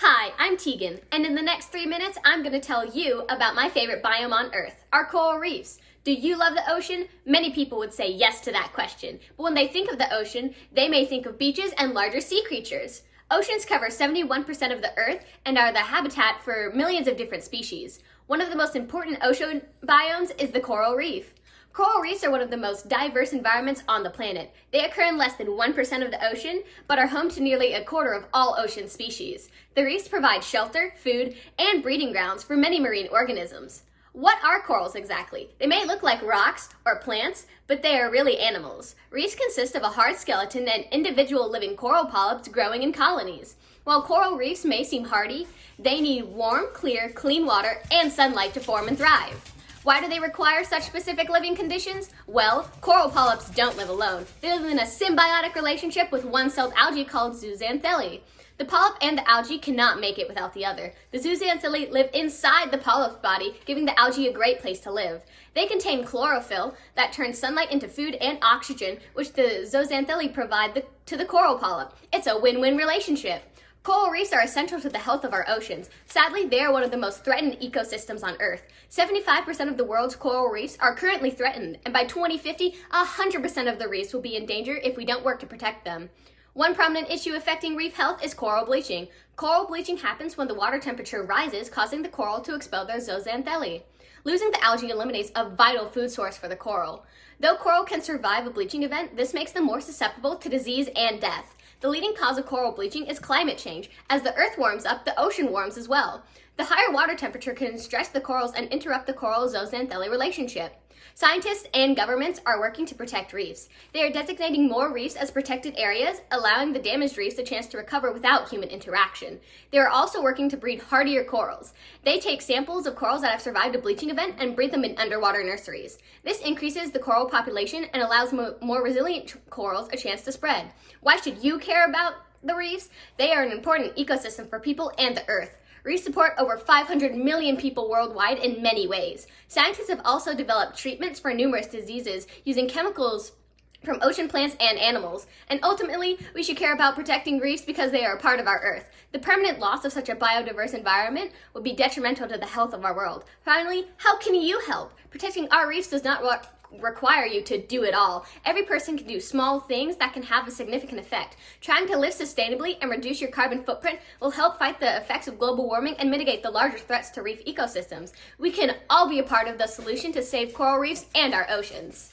Hi, I'm Teagan, and in the next 3 minutes, I'm going to tell you about my favorite biome on Earth, our coral reefs. Do you love the ocean? Many people would say yes to that question, but when they think of the ocean, they may think of beaches and larger sea creatures. Oceans cover 71% of the Earth and are the habitat for millions of different species. One of the most important ocean biomes is the coral reef. Coral reefs are one of the most diverse environments on the planet. They occur in less than 1% of the ocean, but are home to nearly a quarter of all ocean species. The reefs provide shelter, food, and breeding grounds for many marine organisms. What are corals exactly? They may look like rocks or plants, but they are really animals. Reefs consist of a hard skeleton and individual living coral polyps growing in colonies. While coral reefs may seem hardy, they need warm, clear, clean water and sunlight to form and thrive. Why do they require such specific living conditions? Well, coral polyps don't live alone. They live in a symbiotic relationship with one-celled algae called zooxanthellae. The polyp and the algae cannot make it without the other. The zooxanthellae live inside the polyp's body, giving the algae a great place to live. They contain chlorophyll that turns sunlight into food and oxygen, which the zooxanthellae provide to the coral polyp. It's a win-win relationship. Coral reefs are essential to the health of our oceans. Sadly, they are one of the most threatened ecosystems on Earth. 75% of the world's coral reefs are currently threatened, and by 2050, 100% of the reefs will be in danger if we don't work to protect them. One prominent issue affecting reef health is coral bleaching. Coral bleaching happens when the water temperature rises, causing the coral to expel their zooxanthellae. Losing the algae eliminates a vital food source for the coral. Though coral can survive a bleaching event, this makes them more susceptible to disease and death. The leading cause of coral bleaching is climate change. As the Earth warms up, the ocean warms as well. The higher water temperature can stress the corals and interrupt the coral-zooxanthellae relationship. Scientists and governments are working to protect reefs. They are designating more reefs as protected areas, allowing the damaged reefs a chance to recover without human interaction. They are also working to breed hardier corals. They take samples of corals that have survived a bleaching event and breed them in underwater nurseries. This increases the coral population and allows more resilient corals a chance to spread. Why should you care about the reefs? They are an important ecosystem for people and the Earth. Reefs support over 500 million people worldwide in many ways. Scientists have also developed treatments for numerous diseases using chemicals from ocean plants and animals. And ultimately, we should care about protecting reefs because they are a part of our Earth. The permanent loss of such a biodiverse environment would be detrimental to the health of our world. Finally, how can you help? Protecting our reefs does not require you to do it all. Every person can do small things that can have a significant effect. Trying to live sustainably and reduce your carbon footprint will help fight the effects of global warming and mitigate the larger threats to reef ecosystems. We can all be a part of the solution to save coral reefs and our oceans.